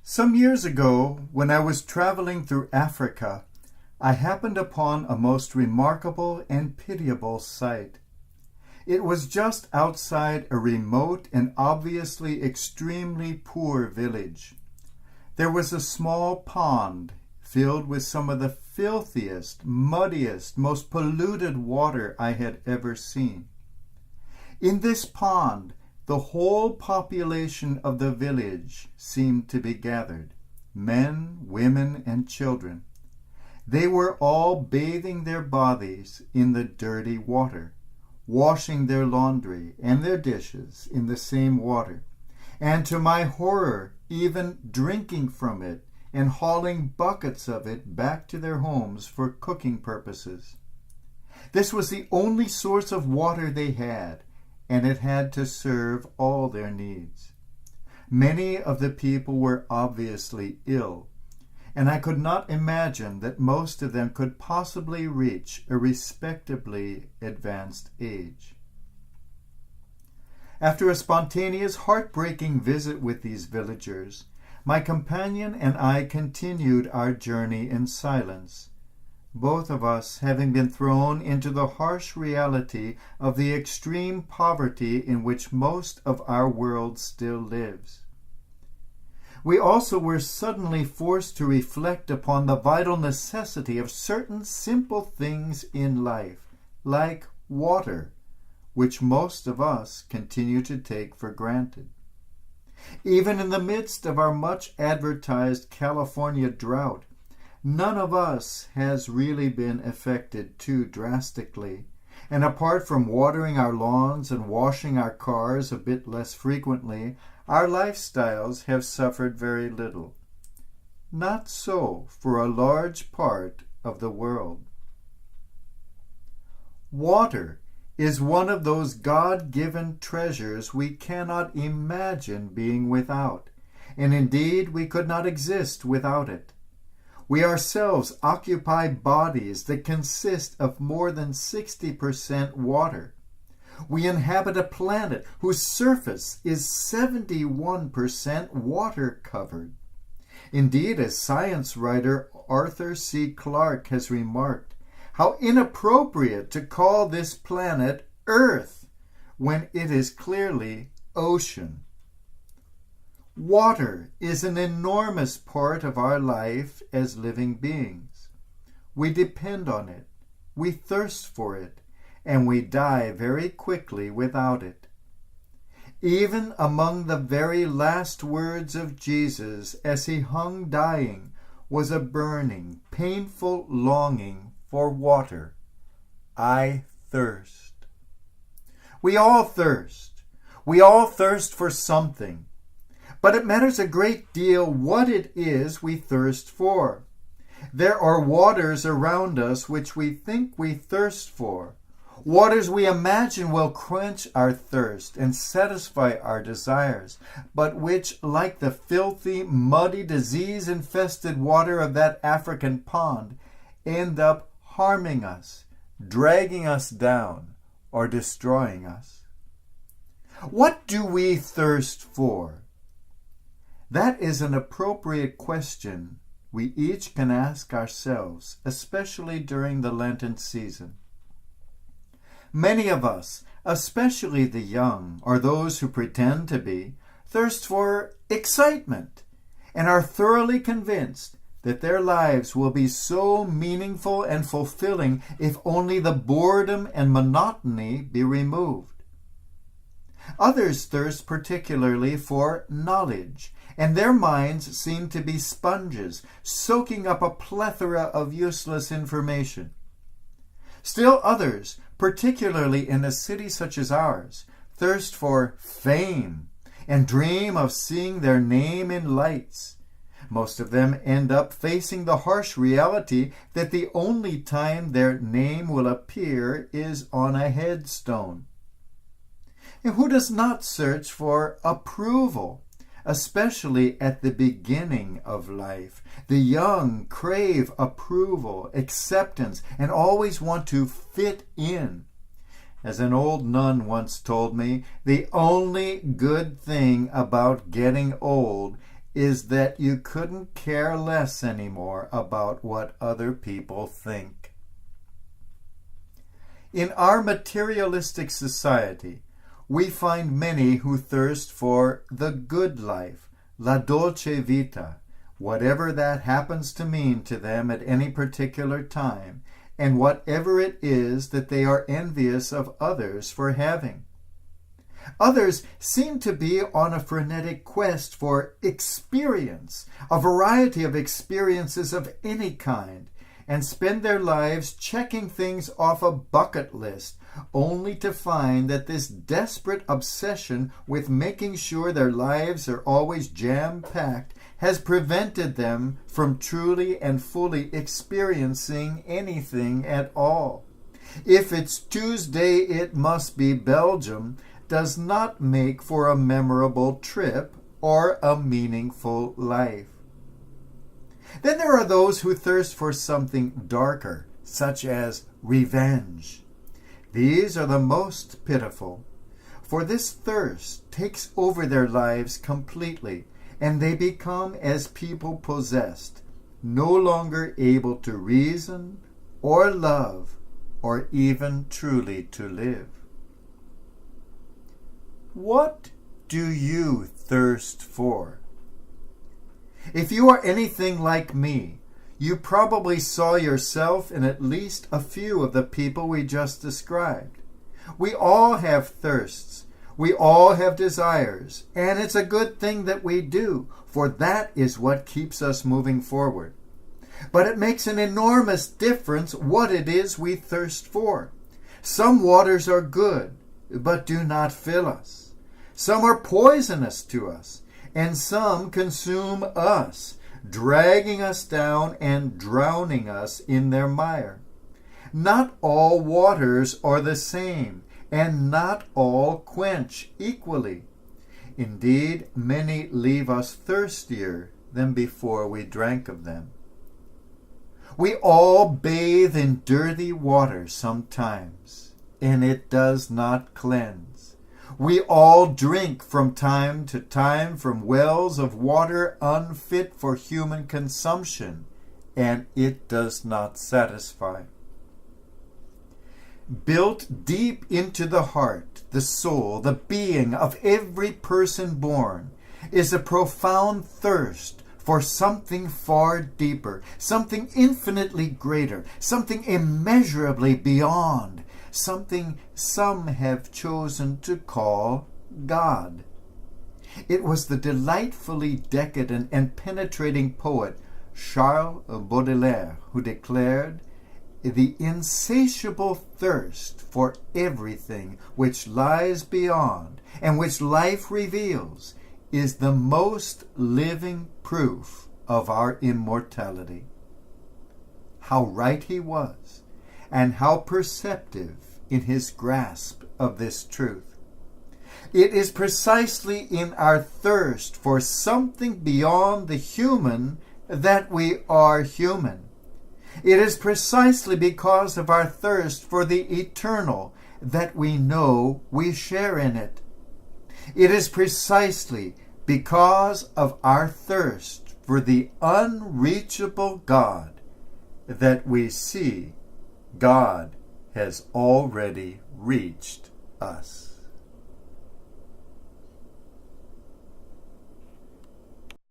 Some years ago, when I was traveling through Africa, I happened upon a most remarkable and pitiable sight. It was just outside a remote and obviously extremely poor village. There was a small pond filled with some of the filthiest, muddiest, most polluted water I had ever seen. In this pond, the whole population of the village seemed to be gathered, men, women, and children. They were all bathing their bodies in the dirty water, washing their laundry and their dishes in the same water, and to my horror, even drinking from it and hauling buckets of it back to their homes for cooking purposes. This was the only source of water they had, and it had to serve all their needs. Many of the people were obviously ill, and I could not imagine that most of them could possibly reach a respectably advanced age. After a spontaneous, heartbreaking visit with these villagers, my companion and I continued our journey in silence, both of us having been thrown into the harsh reality of the extreme poverty in which most of our world still lives. We also were suddenly forced to reflect upon the vital necessity of certain simple things in life, like water, which most of us continue to take for granted. Even in the midst of our much advertised California drought, none of us has really been affected too drastically, and apart from watering our lawns and washing our cars a bit less frequently, our lifestyles have suffered very little. Not so for a large part of the world. Water is one of those God-given treasures we cannot imagine being without, and indeed we could not exist without it. We ourselves occupy bodies that consist of more than 60% water. We inhabit a planet whose surface is 71% water covered. Indeed, as science writer Arthur C. Clarke has remarked, how inappropriate to call this planet Earth when it is clearly ocean. Water is an enormous part of our life as living beings. We depend on it, we thirst for it, and we die very quickly without it. Even among the very last words of Jesus as he hung dying was a burning, painful longing for water. I thirst. We all thirst. We all thirst for something. But it matters a great deal what it is we thirst for. There are waters around us which we think we thirst for, waters we imagine will quench our thirst and satisfy our desires, but which, like the filthy, muddy, disease-infested water of that African pond, end up harming us, dragging us down, or destroying us. What do we thirst for? That is an appropriate question we each can ask ourselves, especially during the Lenten season. Many of us, especially the young or those who pretend to be, thirst for excitement and are thoroughly convinced that their lives will be so meaningful and fulfilling if only the boredom and monotony be removed. Others thirst particularly for knowledge, and their minds seem to be sponges, soaking up a plethora of useless information. Still others, particularly in a city such as ours, thirst for fame and dream of seeing their name in lights. Most of them end up facing the harsh reality that the only time their name will appear is on a headstone. And who does not search for approval, especially at the beginning of life? The young crave approval, acceptance, and always want to fit in. As an old nun once told me, the only good thing about getting old is that you couldn't care less anymore about what other people think. In our materialistic society, we find many who thirst for the good life, la dolce vita, whatever that happens to mean to them at any particular time, and whatever it is that they are envious of others for having. Others seem to be on a frenetic quest for experience, a variety of experiences of any kind, and spend their lives checking things off a bucket list, only to find that this desperate obsession with making sure their lives are always jam-packed has prevented them from truly and fully experiencing anything at all. If it's Tuesday, it must be Belgium does not make for a memorable trip or a meaningful life. Then there are those who thirst for something darker, such as revenge. These are the most pitiful, for this thirst takes over their lives completely, and they become as people possessed, no longer able to reason or love or even truly to live. What do you thirst for? If you are anything like me, you probably saw yourself in at least a few of the people we just described. We all have thirsts. We all have desires. And it's a good thing that we do, for that is what keeps us moving forward. But it makes an enormous difference what it is we thirst for. Some waters are good, but do not fill us. Some are poisonous to us, and some consume us, dragging us down and drowning us in their mire. Not all waters are the same, and not all quench equally. Indeed, many leave us thirstier than before we drank of them. We all bathe in dirty water sometimes, and it does not cleanse. We all drink from time to time from wells of water unfit for human consumption, and it does not satisfy. Built deep into the heart, the soul, the being of every person born is a profound thirst for something far deeper, something infinitely greater, something immeasurably beyond, something some have chosen to call God. It was the delightfully decadent and penetrating poet Charles Baudelaire who declared, "The insatiable thirst for everything which lies beyond and which life reveals is the most living proof of our immortality." How right he was, and how perceptive in his grasp of this truth. It is precisely in our thirst for something beyond the human that we are human. It is precisely because of our thirst for the eternal that we know we share in it. It is precisely because of our thirst for the unreachable God that we see God has already reached us.